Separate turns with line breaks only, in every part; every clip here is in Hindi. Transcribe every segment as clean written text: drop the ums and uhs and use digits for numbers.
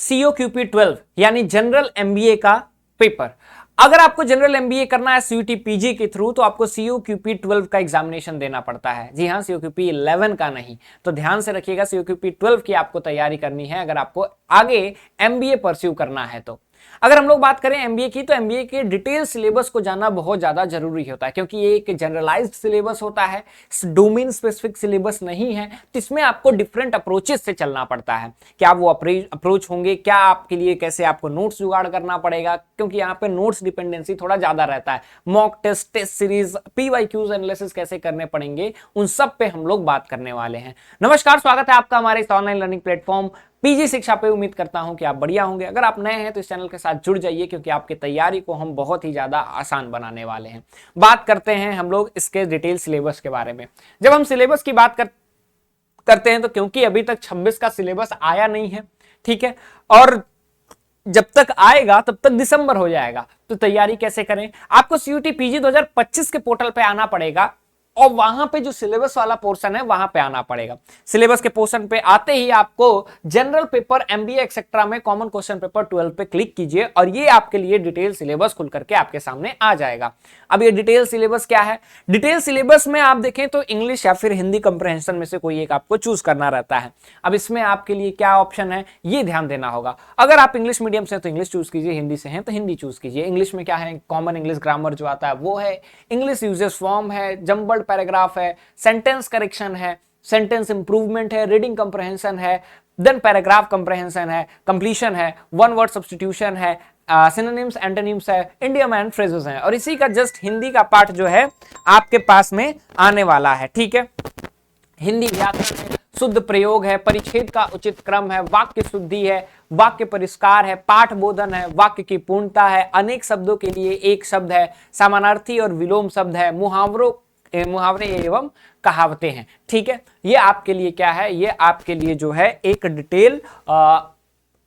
COQP12 यानी जनरल एमबीए का पेपर। अगर आपको जनरल एमबीए करना है सीयूटी पीजी के थ्रू तो आपको COQP12 का एग्जामिनेशन देना पड़ता है। जी हाँ, COQP11 का नहीं। तो ध्यान से रखिएगा, COQP12 की आपको तैयारी करनी है अगर आपको आगे एमबीए परस्यू करना है तो। अगर हम लोग बात करें एमबीए की, तो एमबीए के डिटेल सिलेबस को जानना बहुत ज्यादा जरूरी होता है, क्योंकि ये एक जनरलाइज्ड सिलेबस होता है, डोमेन स्पेसिफिक सिलेबस नहीं है। तो इसमें आपको डिफरेंट अप्रोचेस से चलना पड़ता है। क्या वो अप्रोच होंगे, क्या आपके लिए कैसे आपको नोट्स जुगाड़ करना पड़ेगा, क्योंकि यहाँ पे नोट्स डिपेंडेंसी थोड़ा ज्यादा रहता है। Mock test, test series, PYQs analysis कैसे करने पड़ेंगे, उन सब पे हम लोग बात करने वाले हैं। नमस्कार, स्वागत है आपका हमारे इस ऑनलाइन लर्निंग प्लेटफॉर्म पीजी शिक्षा पे। उम्मीद करता हूं कि आप बढ़िया होंगे। अगर आप नए हैं तो इस चैनल के साथ जुड़ जाइए, क्योंकि आपकी तैयारी को हम बहुत ही ज्यादा आसान बनाने वाले हैं। बात करते हैं हम लोग इसके डिटेल सिलेबस के बारे में। जब हम सिलेबस की बात करते हैं तो क्योंकि अभी तक 26 का सिलेबस आया नहीं है, ठीक है, और जब तक आएगा तब तक दिसंबर हो जाएगा। तो तैयारी कैसे करें? आपको सीयूटी पीजी 2025 के पोर्टल पे आना पड़ेगा और वहां पे जो सिलेबस वाला पोर्शन है वहां पे आना पड़ेगा। सिलेबस के पोर्शन पे आते ही आपको जनरल पेपर, एमबीए एक्सेट्रा में कॉमन क्वेश्चन पेपर 12 पे क्लिक कीजिए और ये आपके लिए डिटेल सिलेबस खुल करके आपके सामने आ जाएगा। अब ये डिटेल सिलेबस क्या है? डिटेल सिलेबस में आप देखें तो इंग्लिश या फिर हिंदी कंप्रहेंशन में से कोई एक आपको चूज करना रहता है। अब इसमें आपके लिए क्या ऑप्शन है ये ध्यान देना होगा। अगर आप इंग्लिश मीडियम से तो इंग्लिश चूज कीजिए, हिंदी से हैं तो हिंदी चूज कीजिए। इंग्लिश में क्या है? कॉमन इंग्लिश ग्रामर जो आता है वो है, इंग्लिश यूजेस फॉर्म है, जंबल्ड पैराग्राफ है, सेंटेंस करेक्शन है, सेंटेंस इंप्रूवमेंट है, रीडिंग कंप्रहेंशन है, देन पैराग्राफ कंप्रहेंशन है, कंप्लीशन है, वन वर्ड सब्स्टिट्यूशन है, सिनोनिम्स एंटोनिम्स है, इडियम एंड फ्रेजेस हैं। और इसी का जस्ट हिंदी का पार्ट जो है आपके पास में आने वाला है, ठीक है। हिंदी व्याकरण है, शुद्ध प्रयोग है, परिच्छेद का उचित क्रम है, वाक्य शुद्धि है, वाक्य परिष्कार है, पाठ बोधन है, वाक्य की पूर्णता है, अनेक शब्दों के लिए एक शब्द है, समानार्थी और विलोम शब्द है, मुहावरे एवं कहावतें हैं, ठीक है। ये आपके लिए क्या है? ये आपके लिए जो है एक डिटेल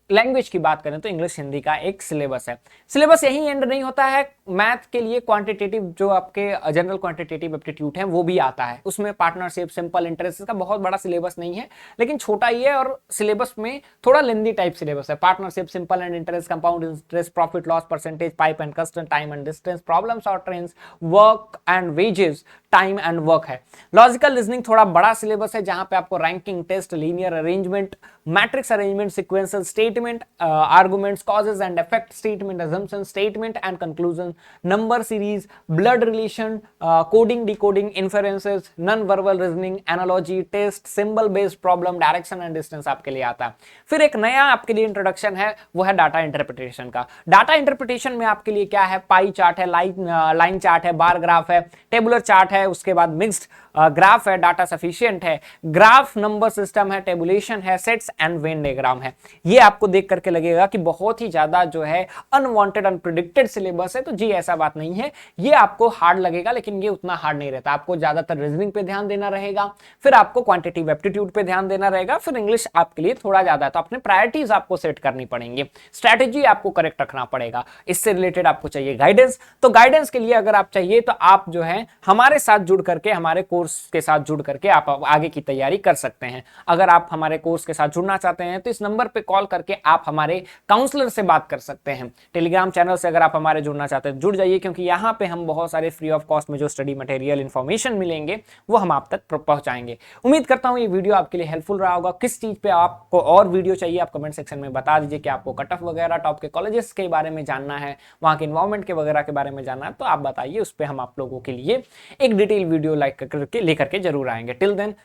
लैंग्वेज की बात करें तो इंग्लिश हिंदी का एक सिलेबस है। सिलेबस यही एंड नहीं होता है। मैथ के लिए क्वांटिटेटिव जो आपके जनरल क्वांटिटेटिव एप्टीट्यूड है वो भी आता है। उसमें पार्टनरशिप, सिंपल इंटरेस्ट का बहुत बड़ा सिलेबस नहीं है, लेकिन छोटा ही है और सिलेबस में थोड़ा लेंदी टाइप सिलेबस है। Partnership, simple and interest, compound interest, profit loss percentage, pipe and cistern, time and distance, problems और trains, work and wages, time and work है। लॉजिकल रीजनिंग थोड़ा बड़ा सिलेबस है, जहां पे आपको ranking test, linear arrangement, matrix arrangement, sequential statement, arguments, causes and effect statement, assumption statement and conclusion, number series, blood relation, coding, decoding, inferences, non verbal reasoning, analogy, test, symbol based problem, direction and distance आपके लिए आता है। फिर एक नया आपके लिए इंट्रोडक्शन है, वो है डाटा इंटरप्रिटेशन का। डाटा इंटरप्रिटेशन में आपके लिए क्या है? पाई चार्ट है, लाइन चार्ट है, बार ग्राफ है, टेबुलर चार्ट है, उसके बाद मिक्स्ड ग्राफ है, डाटा सफिशिएंट है, ग्राफ नंबर सिस्टम है, टेबुलेशन है, सेट्स एंड वेन डायग्राम है। ये आपको देख करके लगेगा कि बहुत ही ज्यादा जो है अनवांटेड, अनप्रेडिक्टेड सिलेबस है, तो जी ऐसा बात नहीं है। ये आपको हार्ड लगेगा, लेकिन ये उतना हार्ड नहीं रहता। आपको ज्यादातर रीजनिंग पे ध्यान देना रहेगा, फिर आपको क्वांटिटेटिव एप्टीट्यूड पे ध्यान देना रहेगा, फिर इंग्लिश आपके लिए थोड़ा ज्यादा है। तो अपने प्रायोरिटीज आपको सेट करनी पड़ेंगी, स्ट्रैटेजी आपको करेक्ट रखना पड़ेगा। इससे रिलेटेड आपको चाहिए गाइडेंस। तो गाइडेंस के लिए अगर आप चाहिए तो आप जो है हमारे साथ जुड़ करके, हमारे कोर्स के साथ जुड़ करके आप आगे की तैयारी कर सकते हैं। अगर आप हमारे कोर्स के साथ जुड़ना चाहते हैं तो इस नंबर पे कॉल करके आप हमारे काउंसलर से बात कर सकते हैं। टेलीग्राम चैनल से अगर आप हमारे जुड़ना चाहते हैं जुड़ जाइए, क्योंकि यहाँ पे हम बहुत सारे फ्री ऑफ कॉस्ट में जो स्टडी मटेरियल, इंफॉर्मेशन मिलेंगे वो हम आप तक पहुंचाएंगे। उम्मीद करता हूं ये वीडियो आपके लिए हेल्पफुल रहा होगा। किस चीज पे आपको और वीडियो चाहिए आप कमेंट सेक्शन में बता दीजिए। कि आपको कट ऑफ वगैरह, टॉप के कॉलेजेस के बारे में जानना है, वहां के इन्वायरमेंट के वगैरह के बारे में जानना है, तो आप बताइए, उस पर हम आप लोगों के लिए एक डिटेल वीडियो लाइक करके लेकर के जरूर आएंगे। Till then,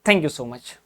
thank you so much.